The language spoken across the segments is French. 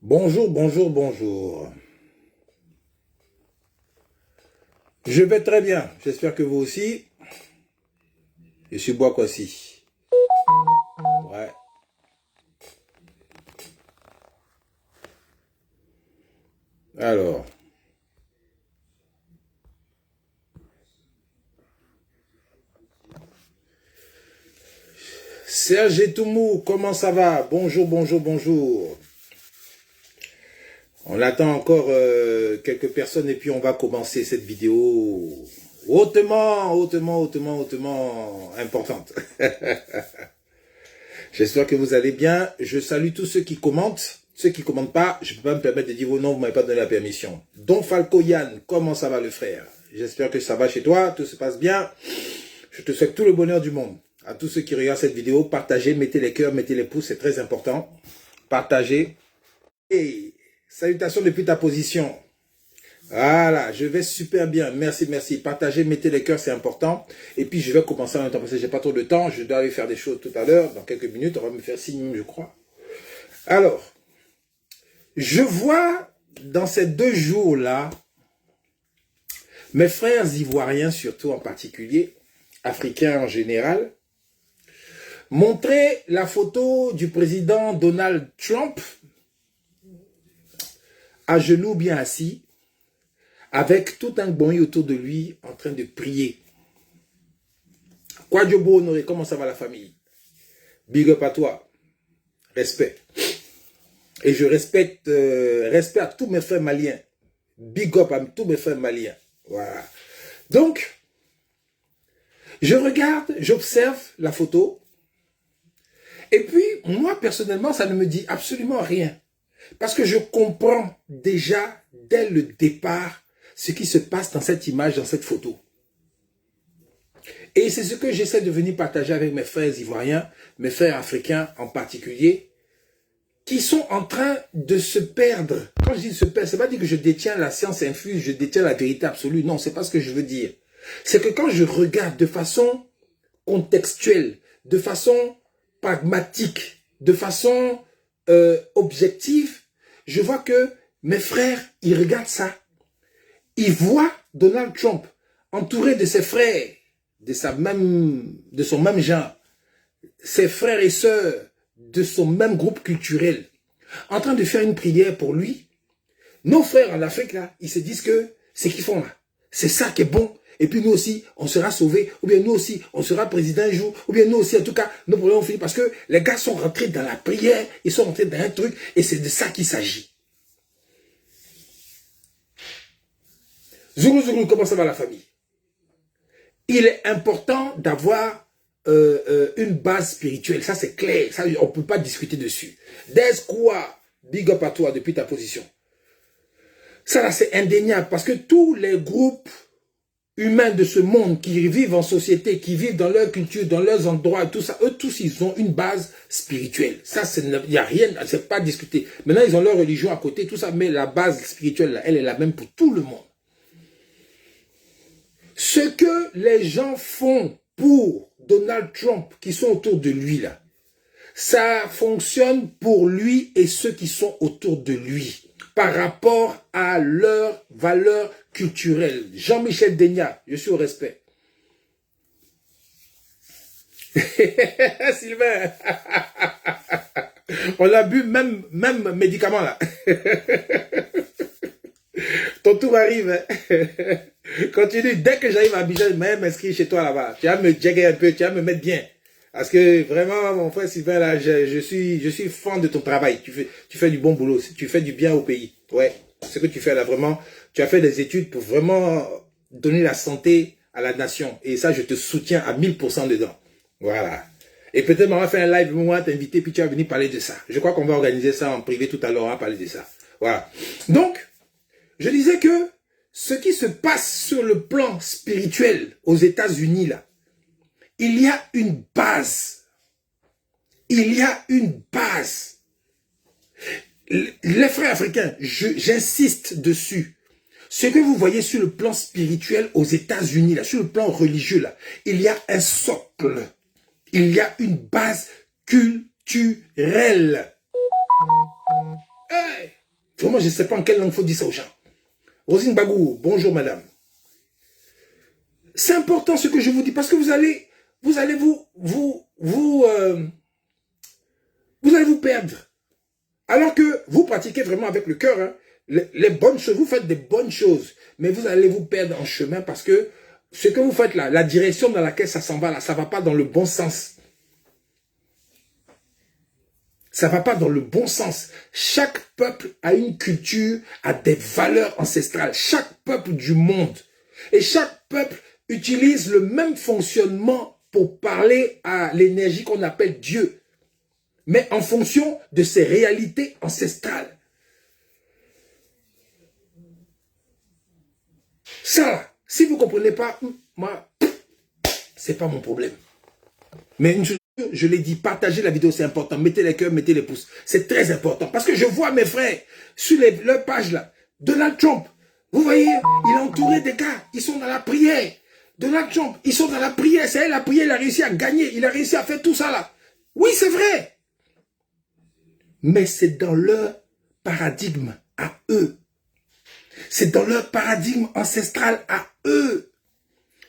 Bonjour, bonjour, bonjour. Je vais très bien. J'espère que vous aussi. Je suis Boakwasi. Ouais. Alors. Serge Etoumou, comment ça va? Bonjour, bonjour, bonjour. On attend encore quelques personnes et puis on va commencer cette vidéo hautement importante. J'espère que vous allez bien. Je salue tous ceux qui commentent. Ceux qui ne commentent pas, je ne peux pas me permettre de dire vos noms, vous ne m'avez pas donné la permission. Don Falco Yann, comment ça va le frère? J'espère que ça va chez toi, tout se passe bien. Je te souhaite tout le bonheur du monde. À tous ceux qui regardent cette vidéo, partagez, mettez les cœurs, mettez les pouces, c'est très important. Partagez. Et salutations depuis ta position. Voilà, je vais super bien. Merci, merci. Partagez, mettez les cœurs, c'est important. Et puis, je vais commencer en même temps parce que j'ai pas trop de temps. Je dois aller faire des choses tout à l'heure. Dans quelques minutes, on va me faire signe, je crois. Alors, je vois dans ces 2 jours-là, mes frères ivoiriens, surtout en particulier, africains en général, montrer la photo du président Donald Trump à genoux bien assis, avec tout un bonheur autour de lui en train de prier. Kwadjobo Honoré, comment ça va la famille? Big up à toi. Respect. Et je respecte respect à tous mes frères maliens. Big up à tous mes frères maliens. Voilà. Donc, je regarde, j'observe la photo. Et puis, moi, personnellement, ça ne me dit absolument rien. Parce que je comprends déjà, dès le départ, ce qui se passe dans cette image, dans cette photo. Et c'est ce que j'essaie de venir partager avec mes frères ivoiriens, mes frères africains en particulier, qui sont en train de se perdre. Quand je dis se perdre, c'est pas dire que je détiens la science infuse, je détiens la vérité absolue. Non, c'est pas ce que je veux dire. C'est que quand je regarde de façon contextuelle, de façon pragmatique, de façon objective, je vois que mes frères, ils regardent ça. Ils voient Donald Trump entouré de ses frères, de son même genre, ses frères et sœurs de son même groupe culturel, en train de faire une prière pour lui. Nos frères en Afrique, là, ils se disent que ce qu'ils font là, c'est ça qui est bon. Et puis nous aussi, on sera sauvés, ou bien nous aussi, on sera président un jour, ou bien nous aussi, en tout cas, nos problèmes ont fini parce que les gars sont rentrés dans la prière, ils sont rentrés dans un truc, et c'est de ça qu'il s'agit. Zougou, zougou, comment ça va la famille? Il est important d'avoir une base spirituelle, ça c'est clair, ça on ne peut pas discuter dessus. Desquoi, big up à toi depuis ta position. Ça là c'est indéniable parce que tous les groupes humains de ce monde qui vivent en société, qui vivent dans leur culture, dans leurs endroits, tout ça, eux tous ils ont une base spirituelle. Ça il n'y a rien, c'est pas discuté. Maintenant ils ont leur religion à côté, tout ça, mais la base spirituelle là, elle est la même pour tout le monde. Ce que les gens font pour Donald Trump, qui sont autour de lui là, ça fonctionne pour lui et ceux qui sont autour de lui, par rapport à leurs valeurs culturelles. Jean-Michel Degna, je suis au respect. Sylvain, on a bu même médicament là. Ton tour arrive. Hein. Continue. Dès que j'arrive à Abidjan, je vais m'inscrire chez toi là-bas. Tu vas me jagger un peu, tu vas me mettre bien. Parce que vraiment, mon frère Sylvain, là, je suis fan de ton travail. Tu fais du bon boulot. Tu fais du bien au pays. Ouais. Ce que tu fais là, vraiment, tu as fait des études pour vraiment donner la santé à la nation. Et ça, je te soutiens à 1000% dedans. Voilà. Et peut-être on va faire un live, moi, t'inviter, puis tu vas venir parler de ça. Je crois qu'on va organiser ça en privé tout à l'heure, on va parler de ça. Voilà. Donc, je disais que ce qui se passe sur le plan spirituel aux États-Unis, là, il y a une base. Il y a une base. Les frères africains, j'insiste dessus. Ce que vous voyez sur le plan spirituel aux États-Unis, là, sur le plan religieux, là, il y a un socle. Il y a une base culturelle. Hey! Vraiment, je ne sais pas en quelle langue il faut dire ça aux gens. Rosine Bagou, bonjour madame. C'est important ce que je vous dis parce que vous allez vous perdre. Alors que vous pratiquez vraiment avec le cœur, hein, les bonnes choses, vous faites des bonnes choses, mais vous allez vous perdre en chemin parce que ce que vous faites là, la direction dans laquelle ça s'en va là, ça ne va pas dans le bon sens. Ça ne va pas dans le bon sens. Chaque peuple a une culture, a des valeurs ancestrales. Chaque peuple du monde. Et chaque peuple utilise le même fonctionnement pour parler à l'énergie qu'on appelle Dieu. Mais en fonction de ses réalités ancestrales. Ça, si vous ne comprenez pas, moi, c'est pas mon problème. Mais une chose, je l'ai dit, partagez la vidéo, c'est important. Mettez les cœurs, mettez les pouces. C'est très important. Parce que je vois mes frères, sur leur page là, Donald Trump, vous voyez, il est entouré des gars, ils sont dans la prière. Donald Trump, ils sont dans la prière. C'est elle, la prière, il a réussi à gagner. Il a réussi à faire tout ça là. Oui, c'est vrai. Mais c'est dans leur paradigme à eux. C'est dans leur paradigme ancestral à eux.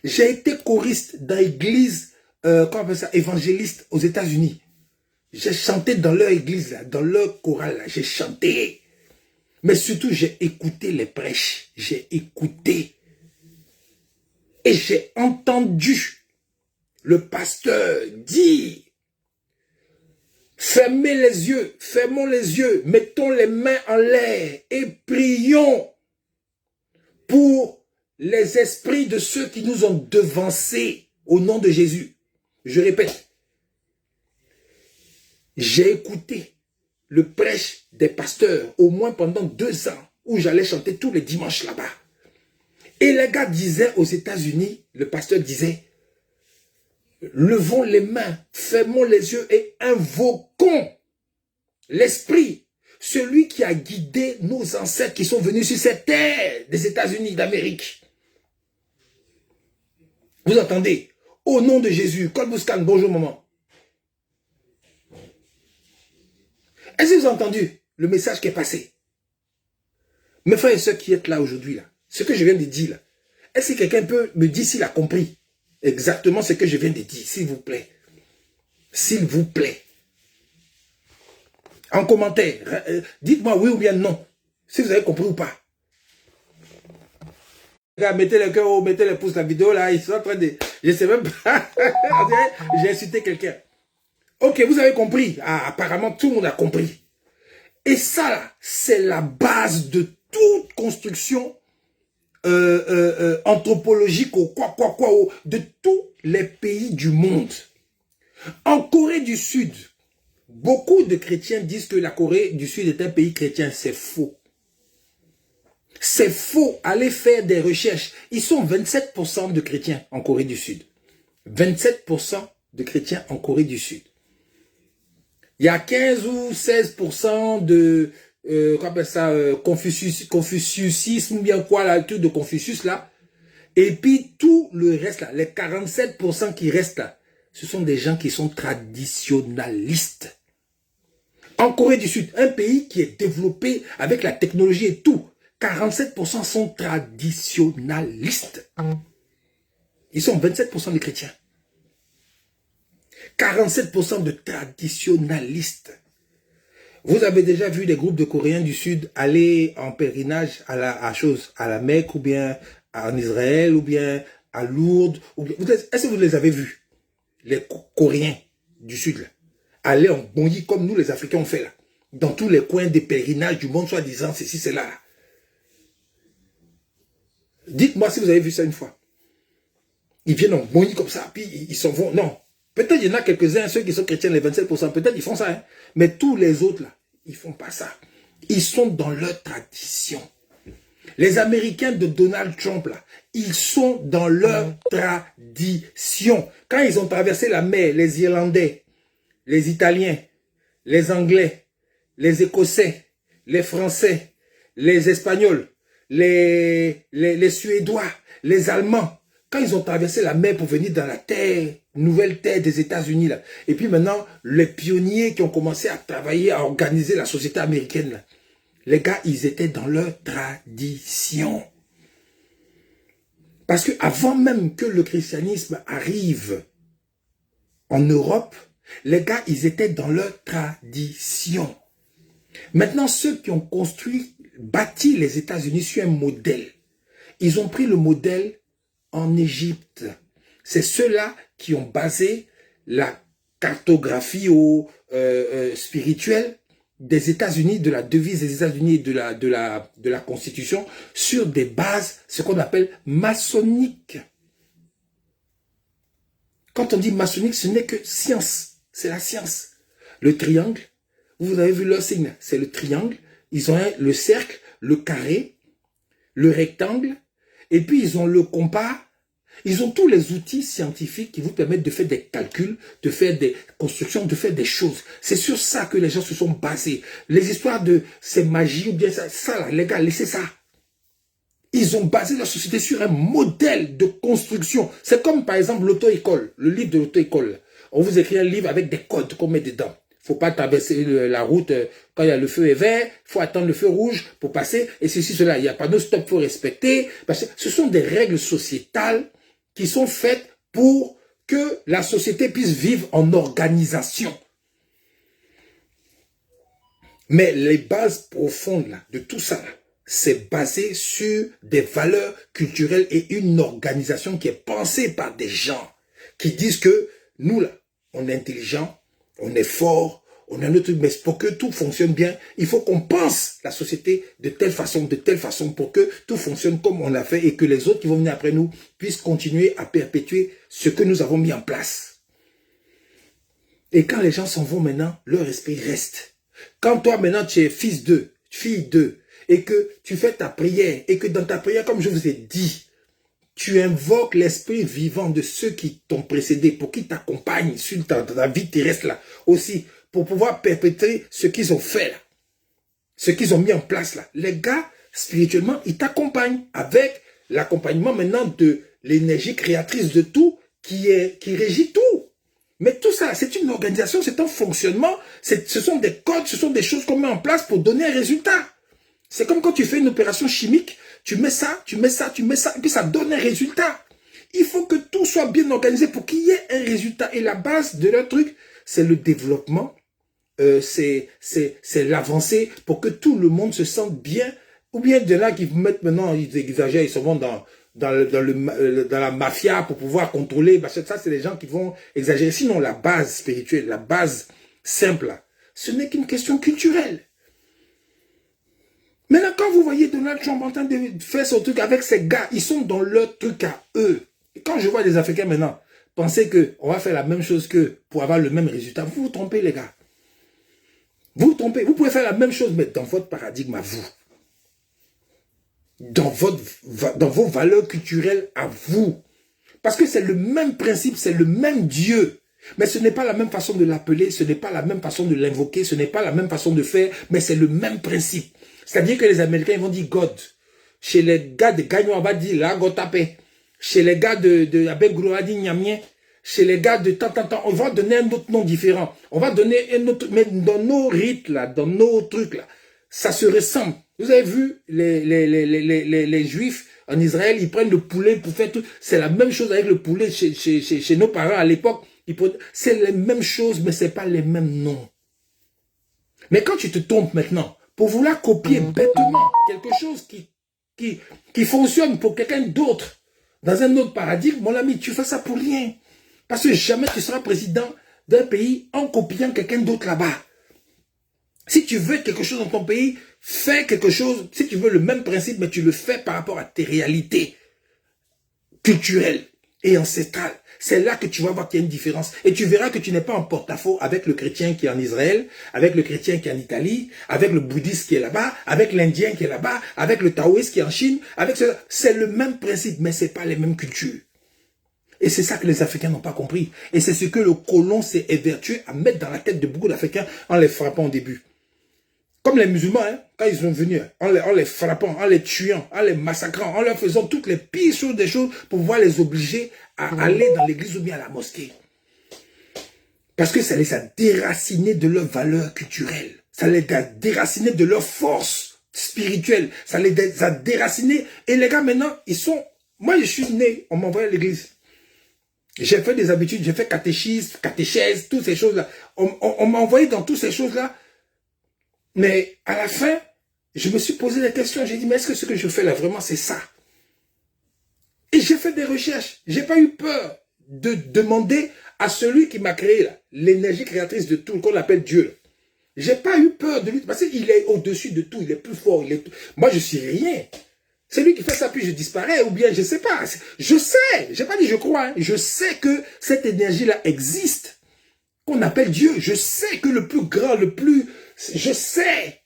J'ai été choriste dans l'église comment on appelle ça, évangéliste aux États-Unis. J'ai chanté dans leur église, là, dans leur chorale, j'ai chanté. Mais surtout, j'ai écouté les prêches. J'ai écouté. Et j'ai entendu le pasteur dire, fermons les yeux, mettons les mains en l'air et prions pour les esprits de ceux qui nous ont devancés au nom de Jésus. Je répète, j'ai écouté le prêche des pasteurs au moins pendant 2 ans où j'allais chanter tous les dimanches là-bas. Et les gars disaient aux États-Unis, le pasteur disait, levons les mains, fermons les yeux et invoquons l'esprit, celui qui a guidé nos ancêtres qui sont venus sur cette terre des États-Unis d'Amérique. Vous entendez? Au nom de Jésus, Kolbouskan, bonjour maman. Est-ce que vous avez entendu le message qui est passé? Mes frères et sœurs qui êtes là aujourd'hui, là, ce que je viens de dire, là, est-ce que quelqu'un peut me dire s'il a compris exactement ce que je viens de dire, s'il vous plaît? S'il vous plaît. En commentaire, dites-moi oui ou bien non, si vous avez compris ou pas. Mettez le cœur haut, mettez les pouces la vidéo là, ils sont en train de... Je sais même pas. J'ai insulté quelqu'un. Ok, vous avez compris. Ah, apparemment, tout le monde a compris. Et ça là, c'est la base de toute construction anthropologique ou de tous les pays du monde. En Corée du Sud, beaucoup de chrétiens disent que la Corée du Sud est un pays chrétien. C'est faux. C'est faux. Allez faire des recherches. Ils sont 27% de chrétiens en Corée du Sud. 27% de chrétiens en Corée du Sud. Il y a 15 ou 16% de qu'on appelle ça, confuciusisme ou bien quoi, là, le truc de Confucius là. Et puis tout le reste là, les 47% qui restent là, ce sont des gens qui sont traditionnalistes. En Corée du Sud, un pays qui est développé avec la technologie et tout, 47% sont traditionnalistes. Ils sont 27% de chrétiens. 47% de traditionnalistes. Vous avez déjà vu des groupes de Coréens du Sud aller en pèlerinage à la Mecque ou bien en Israël ou bien à Lourdes. Est-ce que vous les avez vus? Les Coréens du Sud là, aller en bongie comme nous les Africains on fait là. Dans tous les coins des pèlerinages du monde, soi-disant ceci, c'est là. Dites-moi si vous avez vu ça une fois. Ils viennent en bonnie comme ça, puis ils s'en vont. Non. Peut-être il y en a quelques-uns, ceux qui sont chrétiens, les 27%, peut-être ils font ça. Hein? Mais tous les autres, là, ils font pas ça. Ils sont dans leur tradition. Les Américains de Donald Trump, là, ils sont dans leur tradition. Quand ils ont traversé la mer, les Irlandais, les Italiens, les Anglais, les Écossais, les Français, les Espagnols, les Suédois, les Allemands, quand ils ont traversé la mer pour venir dans la terre, nouvelle terre des États-Unis, là, et puis maintenant, les pionniers qui ont commencé à travailler, à organiser la société américaine, là, les gars, ils étaient dans leur tradition. Parce que avant même que le christianisme arrive en Europe, les gars, ils étaient dans leur tradition. Maintenant, ceux qui ont construit, bâti les États-Unis sur un modèle, ils ont pris le modèle en Égypte. C'est ceux-là qui ont basé la cartographie spirituelle des États-Unis, de la devise des États-Unis et de la Constitution sur des bases, ce qu'on appelle maçonniques. Quand on dit maçonnique, ce n'est que science. C'est la science. Le triangle, vous avez vu leur signe, c'est le triangle. Ils ont le cercle, le carré, le rectangle, et puis ils ont le compas. Ils ont tous les outils scientifiques qui vous permettent de faire des calculs, de faire des constructions, de faire des choses. C'est sur ça que les gens se sont basés. Les histoires de ces magies ou bien ça là, les gars, laissez ça. Ils ont basé la société sur un modèle de construction. C'est comme par exemple l'auto-école, le livre de l'auto-école. On vous écrit un livre avec des codes qu'on met dedans. Faut pas traverser la route quand il y a le feu est vert, faut attendre le feu rouge pour passer, et ceci, cela. Il y a pas de stop, faut respecter. Parce que ce sont des règles sociétales qui sont faites pour que la société puisse vivre en organisation. Mais les bases profondes là, de tout ça, c'est basé sur des valeurs culturelles et une organisation qui est pensée par des gens qui disent que nous là, on est intelligent, on est fort, on a notre truc, mais pour que tout fonctionne bien, il faut qu'on pense la société de telle façon, pour que tout fonctionne comme on l'a fait et que les autres qui vont venir après nous puissent continuer à perpétuer ce que nous avons mis en place. Et quand les gens s'en vont maintenant, leur esprit reste. Quand toi maintenant tu es fils d'eux, fille d'eux, et que tu fais ta prière, et que dans ta prière, comme je vous ai dit, tu invoques l'esprit vivant de ceux qui t'ont précédé, pour qu'ils t'accompagnent sur ta vie terrestre là, aussi, pour pouvoir perpétrer ce qu'ils ont fait là, ce qu'ils ont mis en place là. Les gars, spirituellement, ils t'accompagnent avec l'accompagnement maintenant de l'énergie créatrice de tout qui régit tout. Mais tout ça, c'est une organisation, c'est un fonctionnement, ce sont des codes, ce sont des choses qu'on met en place pour donner un résultat. C'est comme quand tu fais une opération chimique, tu mets ça, tu mets ça, tu mets ça, et puis ça donne un résultat. Il faut que tout soit bien organisé pour qu'il y ait un résultat. Et la base de leur truc, c'est le développement, c'est l'avancée pour que tout le monde se sente bien. Ou bien de là qui mettent maintenant, ils exagèrent, ils se vont dans la mafia pour pouvoir contrôler. Parce que ça, c'est les gens qui vont exagérer. Sinon, la base spirituelle, la base simple, ce n'est qu'une question culturelle. Maintenant, quand vous voyez Donald Trump en train de faire son truc avec ces gars, ils sont dans leur truc à eux. Et quand je vois des Africains maintenant penser qu'on va faire la même chose qu'eux pour avoir le même résultat, vous vous trompez, les gars. Vous vous trompez. Vous pouvez faire la même chose, mais dans votre paradigme à vous. Dans vos valeurs culturelles à vous. Parce que c'est le même principe, c'est le même Dieu. Mais ce n'est pas la même façon de l'appeler, ce n'est pas la même façon de l'invoquer, ce n'est pas la même façon de faire, mais c'est le même principe. C'est-à-dire que les Américains ils vont dire God. Chez les gars de Gagnon, on va dire là, God tapé. Chez les gars de Abengourou, on va dire Niamien. Chez les gars de tant, on va donner un autre nom différent. On va donner un autre, mais dans nos rites là, dans nos trucs là, ça se ressemble. Vous avez vu les Juifs en Israël, ils prennent le poulet pour faire tout. C'est la même chose avec le poulet chez nos parents à l'époque. C'est les mêmes choses, mais c'est pas les mêmes noms. Mais quand tu te trompes maintenant, pour vouloir copier bêtement quelque chose qui fonctionne pour quelqu'un d'autre, dans un autre paradigme, mon ami, tu fais ça pour rien. Parce que jamais tu seras président d'un pays en copiant quelqu'un d'autre là-bas. Si tu veux quelque chose dans ton pays, fais quelque chose. Si tu veux le même principe, mais tu le fais par rapport à tes réalités culturelles et ancestrales. C'est là que tu vas voir qu'il y a une différence. Et tu verras que tu n'es pas en porte-à-faux avec le chrétien qui est en Israël, avec le chrétien qui est en Italie, avec le bouddhiste qui est là-bas, avec l'indien qui est là-bas, avec le taoïste qui est en Chine. C'est le même principe, mais ce n'est pas les mêmes cultures. Et c'est ça que les Africains n'ont pas compris. Et c'est ce que le colon s'est évertué à mettre dans la tête de beaucoup d'Africains en les frappant au début. Comme les musulmans, hein, quand ils sont venus, en les frappant, en les tuant, en les massacrant, en leur faisant toutes les pires choses des choses pour pouvoir les obliger à aller dans l'église ou bien à la mosquée. Parce que ça les a déracinés de leurs valeurs culturelles. Ça les a déracinés de leur force spirituelle. Ça les a déracinés. Et les gars, maintenant, ils sont... Moi, je suis né, on m'envoyait à l'église. J'ai fait des habitudes, j'ai fait catéchèse, toutes ces choses-là. On m'a envoyé dans toutes ces choses-là. Mais à la fin, je me suis posé des questions. J'ai dit, mais est-ce que ce que je fais là, vraiment, c'est ça? Et j'ai fait des recherches. J'ai pas eu peur de demander à celui qui m'a créé là, l'énergie créatrice de tout, qu'on appelle Dieu. J'ai pas eu peur de lui, parce qu'il est au-dessus de tout, il est plus fort. Moi, je suis rien. C'est lui qui fait ça, puis je disparais, ou bien je sais pas. Je sais, j'ai pas dit je crois, hein. Je sais que cette énergie-là existe, qu'on appelle Dieu. Je sais que le plus grand, je sais.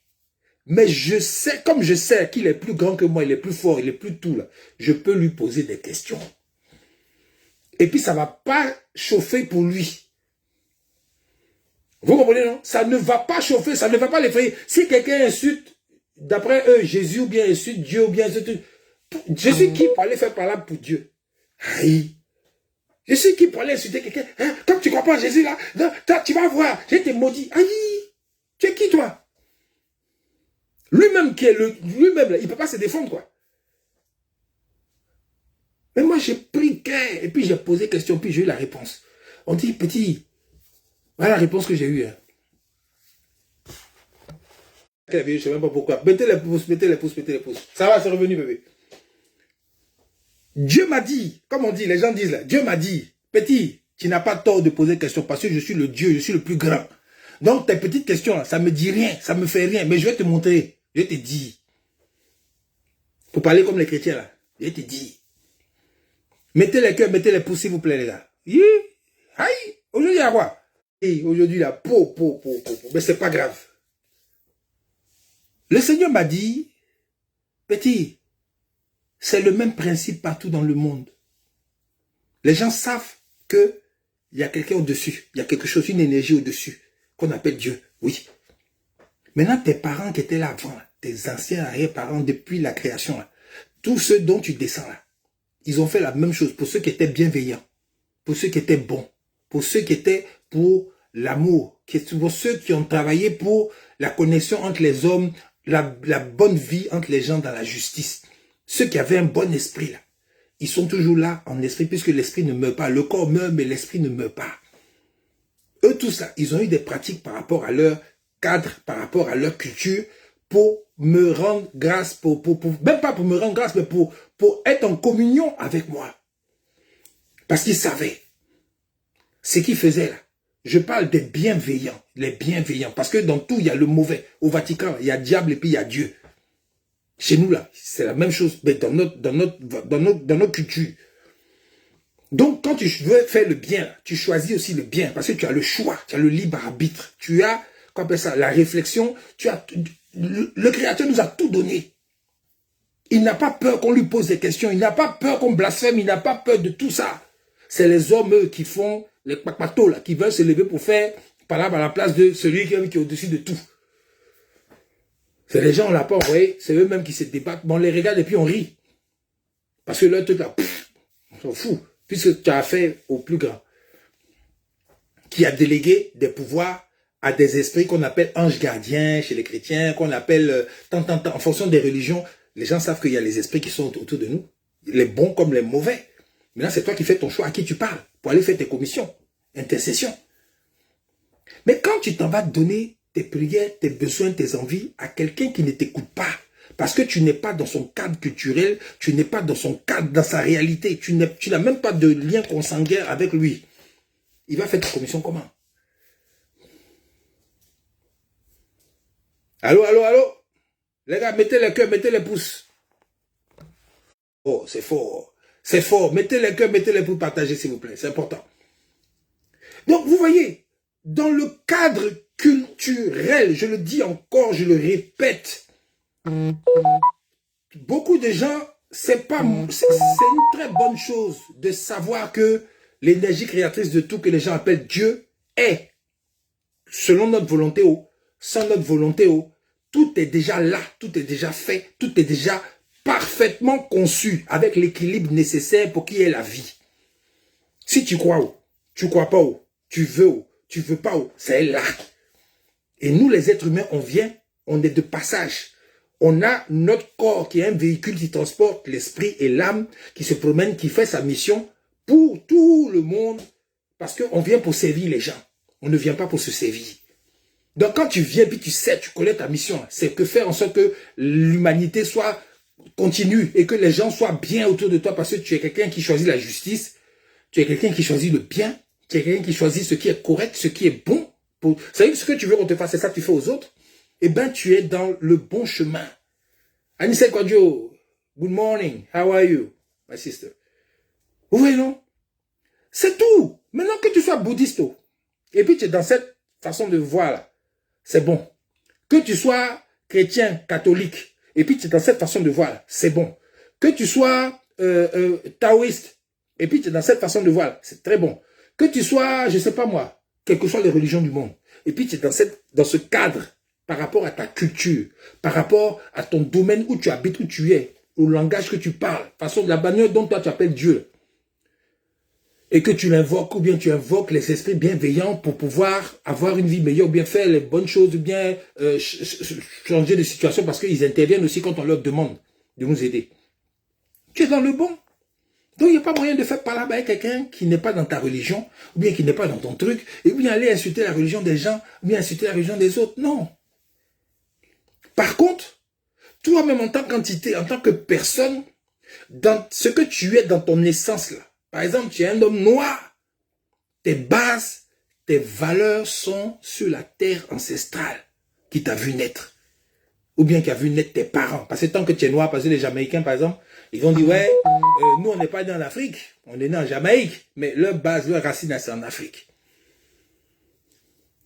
Mais je sais, comme je sais qu'il est plus grand que moi, il est plus fort, il est plus tout là, je peux lui poser des questions. Et puis ça va pas chauffer pour lui. Vous comprenez, non? Ça ne va pas chauffer, ça ne va pas l'effrayer. Si quelqu'un insulte, d'après eux, Jésus ou bien insulte Dieu ou bien insulte... Je suis qui pour aller faire parler pour Dieu? Aïe. Je suis qui pour aller insulter quelqu'un? Hein? Comme tu crois pas en Jésus là, non, tu vas voir, j'ai été maudit. Aïe. Tu es qui toi? Lui-même lui-même là, il peut pas se défendre quoi. Mais moi j'ai pris cœur et puis j'ai posé question, puis j'ai eu la réponse. On dit petit, voilà la réponse que j'ai eue. Hein. Je sais même pas pourquoi. Mettez les pouces, mettez les pouces, mettez les pouces. Ça va, c'est revenu, bébé. Dieu m'a dit, comme on dit, les gens disent là, Dieu m'a dit, petit, tu n'as pas tort de poser question parce que je suis le Dieu, je suis le plus grand. Donc tes petites questions là, ça me dit rien, ça me fait rien, mais je vais te montrer, je te dis. Pour parler comme les chrétiens là, je te dis. Mettez les cœurs, mettez les pouces s'il vous plaît les gars. Aïe, aujourd'hui il y a quoi? Aujourd'hui là, mais c'est pas grave. Le Seigneur m'a dit, petit, c'est le même principe partout dans le monde. Les gens savent qu'il y a quelqu'un au-dessus, il y a quelque chose, une énergie au-dessus, qu'on appelle Dieu, oui. Maintenant, tes parents qui étaient là avant, tes anciens arrière-parents depuis la création, là, tous ceux dont tu descends là, ils ont fait la même chose pour ceux qui étaient bienveillants, pour ceux qui étaient bons, pour ceux qui étaient pour l'amour, pour ceux qui ont travaillé pour la connexion entre les hommes, la bonne vie entre les gens dans la justice. Ceux qui avaient un bon esprit là, ils sont toujours là en esprit puisque l'esprit ne meurt pas. Le corps meurt mais l'esprit ne meurt pas. Eux tous là, ils ont eu des pratiques par rapport à leur cadre, par rapport à leur culture pour me rendre grâce, même pas pour me rendre grâce, mais pour être en communion avec moi. Parce qu'ils savaient ce qu'ils faisaient là. Je parle des bienveillants, les bienveillants. Parce que dans tout, il y a le mauvais. Au Vatican, il y a diable et puis il y a Dieu. Chez nous, là, c'est la même chose, mais dans notre culture. Donc, quand tu veux faire le bien, tu choisis aussi le bien. Parce que tu as le choix, tu as le libre arbitre. Tu as, qu'on appelle ça, la réflexion. Le Créateur nous a tout donné. Il n'a pas peur qu'on lui pose des questions. Il n'a pas peur qu'on blasphème. Il n'a pas peur de tout ça. C'est les hommes, eux, qui font les kpakpatos, là, qui veulent se lever pour faire parler à la place de celui qui est au-dessus de tout. C'est les gens, on l'a pas envoyé, c'est eux-mêmes qui se débattent. Bon, on les regarde et puis on rit. Parce que là, tout là, on s'en fout. Puisque tu as affaire au plus grand. Qui a délégué des pouvoirs à des esprits qu'on appelle anges gardiens chez les chrétiens, qu'on appelle en fonction des religions. Les gens savent qu'il y a les esprits qui sont autour de nous. Les bons comme les mauvais. Maintenant, c'est toi qui fais ton choix à qui tu parles pour aller faire tes commissions, intercessions. Mais quand tu t'en vas donner tes prières, tes besoins, tes envies à quelqu'un qui ne t'écoute pas, parce que tu n'es pas dans son cadre culturel, tu n'es pas dans son cadre, dans sa réalité, tu n'as même pas de lien consanguin avec lui, il va faire ta commission comment? Allô, allô, allô? Les gars, mettez les cœurs, mettez les pouces. Oh, c'est fort. C'est fort. Mettez les cœurs, mettez les pouces, partagez s'il vous plaît. C'est important. Donc, vous voyez, dans le cadre culturel, je le dis encore, je le répète, beaucoup de gens c'est une très bonne chose de savoir que l'énergie créatrice de tout que les gens appellent Dieu est, selon notre volonté ou sans notre volonté ou, tout est déjà là, tout est déjà fait, tout est déjà parfaitement conçu avec l'équilibre nécessaire pour qu'il y ait la vie. Si tu crois ou, tu crois pas ou, tu veux pas ou, c'est là. Et nous les êtres humains, on est de passage. On a notre corps qui est un véhicule qui transporte l'esprit et l'âme, qui se promène, qui fait sa mission pour tout le monde, parce qu'on vient pour servir les gens. On ne vient pas pour se servir. Donc quand tu viens, puis tu sais, tu connais ta mission, c'est que faire en sorte que l'humanité soit continue et que les gens soient bien autour de toi, parce que tu es quelqu'un qui choisit la justice, tu es quelqu'un qui choisit le bien, tu es quelqu'un qui choisit ce qui est correct, ce qui est bon. C'est ce que tu veux qu'on te fasse, c'est ça que tu fais aux autres. Eh bien, tu es dans le bon chemin. Anissa Kwadjo, good morning, how are you, my sister? Oui, non? C'est tout. Maintenant que tu sois bouddhiste, et puis tu es dans cette façon de voir là, c'est bon. Que tu sois chrétien, catholique, et puis tu es dans cette façon de voir là, c'est bon. Que tu sois taoïste, et puis tu es dans cette façon de voir là, c'est très bon. Que tu sois, je sais pas moi, quelles que soient les religions du monde, et puis tu es dans ce cadre, par rapport à ta culture, par rapport à ton domaine où tu habites, où tu es, au langage que tu parles, façon de la manière dont toi tu appelles Dieu, et que tu l'invoques, ou bien tu invoques les esprits bienveillants pour pouvoir avoir une vie meilleure, ou bien faire les bonnes choses, ou bien changer de situation, parce qu'ils interviennent aussi quand on leur demande de nous aider. Tu es dans le bon. Donc il n'y a pas moyen de faire parler avec quelqu'un qui n'est pas dans ta religion, ou bien qui n'est pas dans ton truc, et bien aller insulter la religion des gens, ou bien insulter la religion des autres. Non. Par contre, toi-même en tant qu'entité, en tant que personne, dans ce que tu es dans ton essence là, par exemple, tu es un homme noir, tes bases, tes valeurs sont sur la terre ancestrale qui t'a vu naître, ou bien qui a vu naître tes parents. Parce que tant que tu es noir, parce que les Jamaïcains, par exemple, ils vont dire, ouais, nous on n'est pas né en Afrique, on est né en Jamaïque, mais leur base, leur racine, c'est en Afrique.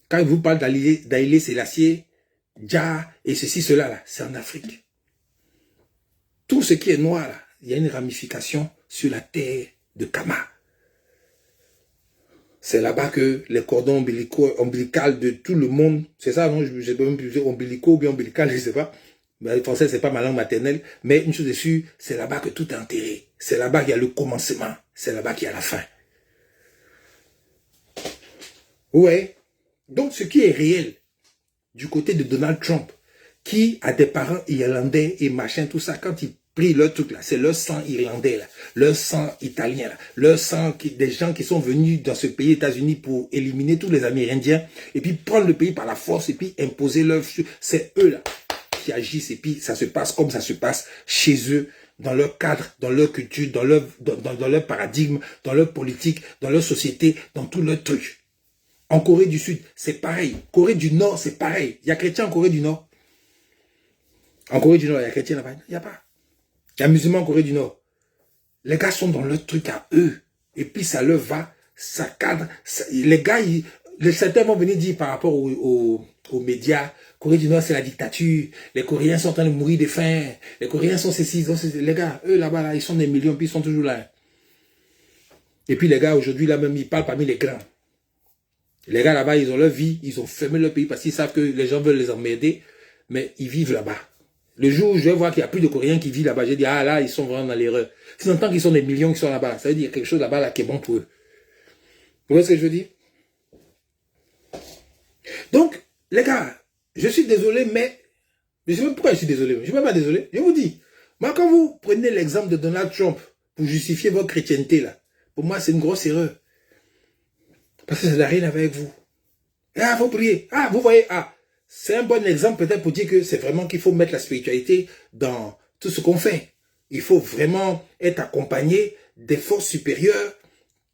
Quand ils vous parlent d'Haïlé Sélassié, Dja et ceci, cela, là, c'est en Afrique. Tout ce qui est noir, là, il y a une ramification sur la terre de Kama. C'est là-bas que les cordons ombilicaux de tout le monde, c'est ça, non? Je ne sais pas même plus dire ombilicaux ou bien ombilical, je ne sais pas. Mais le français, c'est pas ma langue maternelle. Mais une chose est sûre, c'est là-bas que tout est enterré. C'est là-bas qu'il y a le commencement. C'est là-bas qu'il y a la fin. Ouais. Donc, ce qui est réel, du côté de Donald Trump, qui a des parents irlandais et machin, tout ça, quand ils prient leur truc là, c'est leur sang irlandais là, leur sang italien là, leur sang des gens qui sont venus dans ce pays États-Unis pour éliminer tous les Amérindiens et puis prendre le pays par la force et puis imposer leur... C'est eux là qui agissent et puis ça se passe comme ça se passe chez eux, dans leur cadre, dans leur culture, dans leur paradigme, dans leur politique, dans leur société, dans tout leur truc. En Corée du Sud, c'est pareil. Corée du Nord, c'est pareil. Il y a chrétiens en Corée du Nord. En Corée du Nord, il y a chrétiens là-bas. Il n'y a pas. Il y a musulmans en Corée du Nord. Les gars sont dans leur truc à eux. Et puis ça leur va, ça cadre. Les gars, certains vont venir dire par rapport aux médias, Corée du Nord, c'est la dictature. Les Coréens sont en train de mourir de faim. Les Coréens sont ceci. Les gars, eux là-bas, là, ils sont des millions, puis ils sont toujours là. Et puis les gars, aujourd'hui, là même, ils parlent parmi les grands. Les gars là-bas, ils ont leur vie, ils ont fermé leur pays parce qu'ils savent que les gens veulent les emmerder, mais ils vivent là-bas. Le jour où je vais voir qu'il n'y a plus de Coréens qui vivent là-bas, je dis, ah là, ils sont vraiment dans l'erreur. Si tant qu'ils sont des millions qui sont là-bas, ça veut dire quelque chose là-bas là, qui est bon pour eux. Vous voyez ce que je veux dire? Donc, les gars, je suis désolé, mais... Je sais même pourquoi je suis désolé. Je ne suis même pas désolé. Je vous dis, moi, quand vous prenez l'exemple de Donald Trump pour justifier votre chrétienté, là, pour moi, c'est une grosse erreur. Parce que ça n'a rien à voir avec vous. Ah, faut prier. Ah, vous voyez, ah, c'est un bon exemple peut-être pour dire que c'est vraiment qu'il faut mettre la spiritualité dans tout ce qu'on fait. Il faut vraiment être accompagné des forces supérieures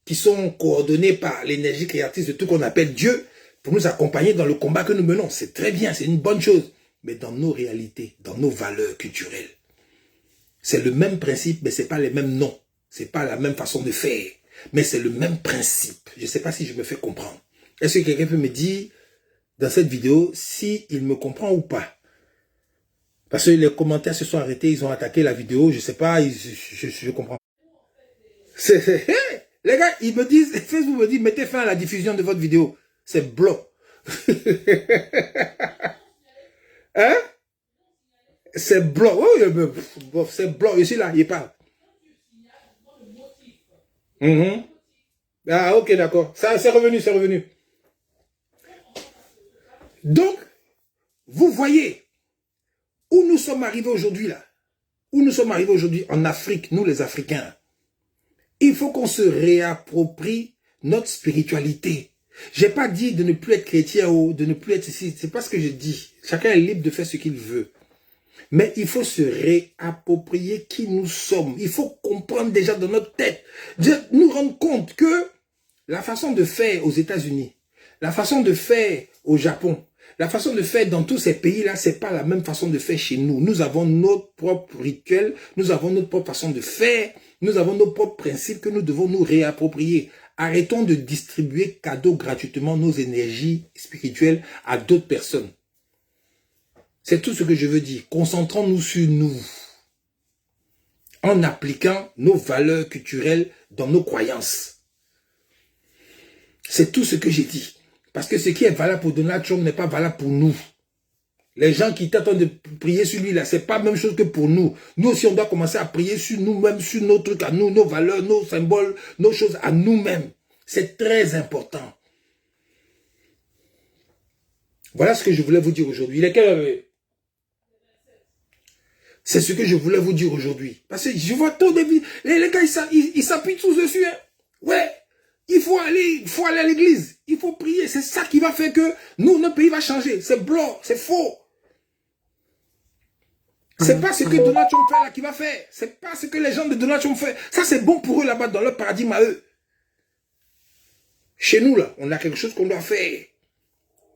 qui sont coordonnées par l'énergie créatrice de tout qu'on appelle Dieu pour nous accompagner dans le combat que nous menons. C'est très bien, c'est une bonne chose. Mais dans nos réalités, dans nos valeurs culturelles, c'est le même principe, mais ce n'est pas les mêmes noms. Ce n'est pas la même façon de faire. Mais c'est le même principe. Je ne sais pas si je me fais comprendre. Est-ce que quelqu'un peut me dire dans cette vidéo s'il me comprend ou pas? Parce que les commentaires se sont arrêtés, ils ont attaqué la vidéo, je sais pas, je comprends. Les gars, ils me disent, Facebook me dit, mettez fin à la diffusion de votre vidéo. C'est blanc. Hein? C'est blanc. Oui, c'est blanc. Je suis là, il parle. Ah, ok, d'accord. Ça, c'est revenu, c'est revenu. Donc, vous voyez où nous sommes arrivés aujourd'hui là. Où nous sommes arrivés aujourd'hui en Afrique, nous les Africains. Il faut qu'on se réapproprie notre spiritualité. J'ai pas dit de ne plus être chrétien ou de ne plus être ici. C'est pas ce que je dis. Chacun est libre de faire ce qu'il veut. Mais il faut se réapproprier qui nous sommes. Il faut comprendre déjà dans notre tête, nous rendre compte que la façon de faire aux États-Unis, la façon de faire au Japon, la façon de faire dans tous ces pays-là, c'est pas la même façon de faire chez nous. Nous avons notre propre rituel, nous avons notre propre façon de faire, nous avons nos propres principes que nous devons nous réapproprier. Arrêtons de distribuer cadeaux gratuitement nos énergies spirituelles à d'autres personnes. C'est tout ce que je veux dire. Concentrons-nous sur nous. En appliquant nos valeurs culturelles dans nos croyances. C'est tout ce que j'ai dit. Parce que ce qui est valable pour Donald Trump n'est pas valable pour nous. Les gens qui t'attendent de prier sur lui, là, c'est pas la même chose que pour nous. Nous aussi, on doit commencer à prier sur nous-mêmes, sur nos trucs à nous, nos valeurs, nos symboles, nos choses à nous-mêmes. C'est très important. Voilà ce que je voulais vous dire aujourd'hui. C'est ce que je voulais vous dire aujourd'hui. Parce que je vois trop de vies. Les gars, ils s'appuient tous dessus. Hein. Ouais. Il faut aller à l'église. Il faut prier. C'est ça qui va faire que nous, notre pays va changer. C'est blanc. C'est faux. C'est pas ce que Donald Trump fait là qui va faire. C'est pas ce que les gens de Donald Trump font. Ça, c'est bon pour eux là-bas, dans leur paradigme à eux. Chez nous, là, on a quelque chose qu'on doit faire.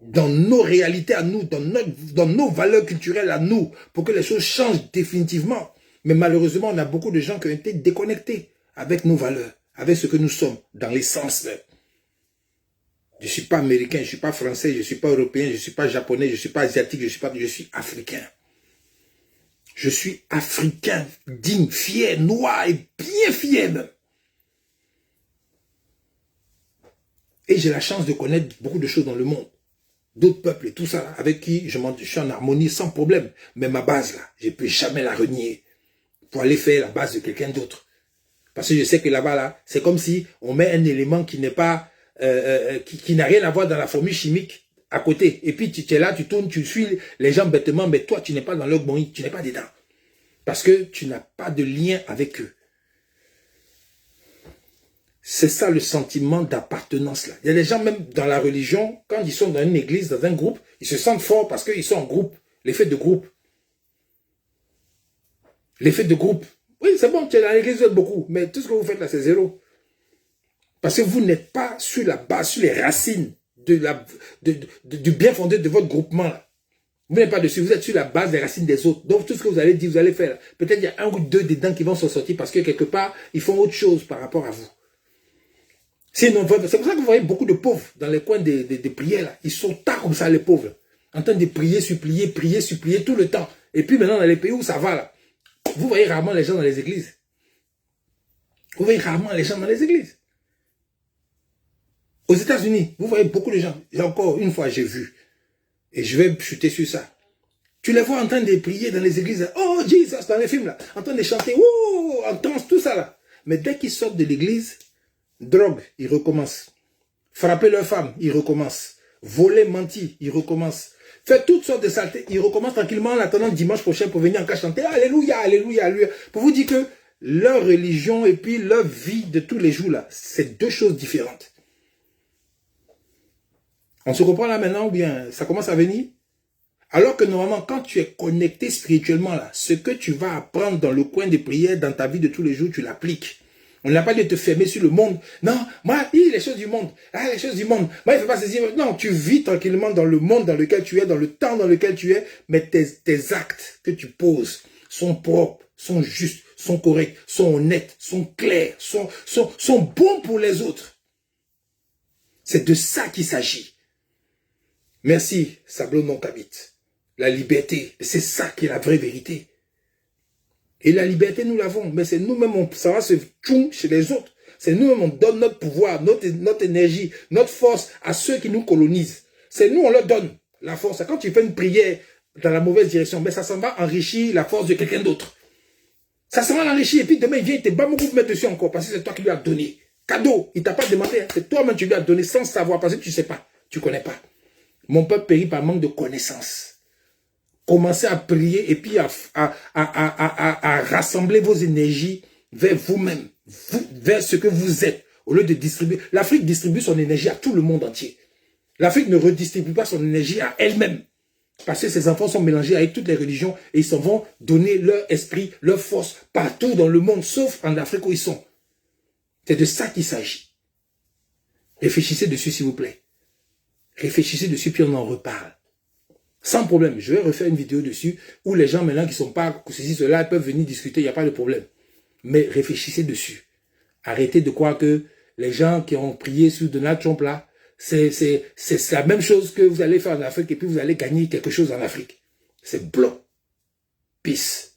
Dans nos réalités à nous, dans nos valeurs culturelles à nous, pour que les choses changent définitivement. Mais malheureusement, on a beaucoup de gens qui ont été déconnectés avec nos valeurs, avec ce que nous sommes, dans l'essence même. Je ne suis pas américain, je ne suis pas français, je ne suis pas européen, je ne suis pas japonais, je ne suis pas asiatique, je suis africain. Je suis africain, digne, fier, noir et bien fier même. Et j'ai la chance de connaître beaucoup de choses dans le monde. D'autres peuples et tout ça, là, avec qui je suis en harmonie sans problème. Mais ma base, là, je ne peux jamais la renier pour aller faire la base de quelqu'un d'autre. Parce que je sais que là-bas, là, c'est comme si on met un élément qui n'est pas, qui n'a rien à voir dans la formule chimique à côté. Et puis tu es là, tu tournes, tu suis les gens bêtement, mais toi, tu n'es pas dans leur bon, tu n'es pas dedans. Parce que tu n'as pas de lien avec eux. C'est ça le sentiment d'appartenance là. Il y a des gens même dans la religion, quand ils sont dans une église, dans un groupe, ils se sentent forts parce qu'ils sont en groupe. L'effet de groupe. L'effet de groupe. Oui, c'est bon, tu es dans l'église, vous êtes beaucoup, mais tout ce que vous faites là, c'est zéro. Parce que vous n'êtes pas sur la base, sur les racines du bien fondé de votre groupement là. Vous n'êtes pas dessus, vous êtes sur la base des racines des autres. Donc tout ce que vous allez dire, vous allez faire. Peut-être il y a un ou deux dedans qui vont s'en sortir parce que quelque part, ils font autre chose par rapport à vous. C'est pour ça que vous voyez beaucoup de pauvres dans les coins des prières. Là. Ils sont tard comme ça, les pauvres. En train de prier, supplier tout le temps. Et puis maintenant, dans les pays où ça va, là, vous voyez rarement les gens dans les églises. Vous voyez rarement les gens dans les églises. Aux États-Unis, vous voyez beaucoup de gens. Et encore une fois, j'ai vu. Et je vais chuter sur ça. Tu les vois en train de prier dans les églises. Oh, Jesus, dans les films, là. En train de chanter. Oh, en danse, tout ça, là. Mais dès qu'ils sortent de l'église, drogue, ils recommencent. Frapper leurs femmes, ils recommencent. Voler, mentir, ils recommencent. Faire toutes sortes de saletés, ils recommencent tranquillement en attendant dimanche prochain pour venir encore chanter. Alléluia, alléluia, alléluia. Pour vous dire que leur religion et puis leur vie de tous les jours, là, c'est deux choses différentes. On se comprend là maintenant ou bien ça commence à venir? Alors que normalement, quand tu es connecté spirituellement, là, ce que tu vas apprendre dans le coin de prière, dans ta vie de tous les jours, tu l'appliques. On n'a pas dit de te fermer sur le monde. Non, moi, les choses du monde. Ah, les choses du monde. Moi, il ne faut pas se dire, non, tu vis tranquillement dans le monde dans lequel tu es, dans le temps dans lequel tu es, mais tes actes que tu poses sont propres, sont justes, sont corrects, sont honnêtes, sont clairs, sont bons pour les autres. C'est de ça qu'il s'agit. Merci, Sablon Nonkabit. la liberté. C'est ça qui est la vraie vérité. Et la liberté, nous l'avons. Mais c'est nous-mêmes, ça va se tchoum chez les autres. C'est nous-mêmes, on donne notre pouvoir, notre énergie, notre force à ceux qui nous colonisent. C'est nous, on leur donne la force. Quand tu fais une prière dans la mauvaise direction, mais ça s'en va enrichir la force de quelqu'un d'autre. Ça s'en va l'enrichir. Et puis demain, il vient, il te bat beaucoup pour mettre dessus encore. Parce que c'est toi qui lui as donné. Cadeau. Il t'a pas demandé. C'est toi-même qui lui as donné sans savoir. Parce que tu ne sais pas. Tu ne connais pas. Mon peuple périt par manque de connaissance. Commencez à prier et puis à rassembler vos énergies vers vous-même, vers ce que vous êtes, au lieu de distribuer. L'Afrique distribue son énergie à tout le monde entier. L'Afrique ne redistribue pas son énergie à elle-même. Parce que ses enfants sont mélangés avec toutes les religions et ils s'en vont donner leur esprit, leur force partout dans le monde, sauf en Afrique où ils sont. C'est de ça qu'il s'agit. Réfléchissez dessus, s'il vous plaît. Réfléchissez dessus, puis on en reparle. Sans problème. Je vais refaire une vidéo dessus où les gens maintenant qui ne sont pas ceci, cela, peuvent venir discuter, il n'y a pas de problème. Mais réfléchissez dessus. Arrêtez de croire que les gens qui ont prié sur Donald Trump là, c'est la même chose que vous allez faire en Afrique et puis vous allez gagner quelque chose en Afrique. C'est blanc. Peace.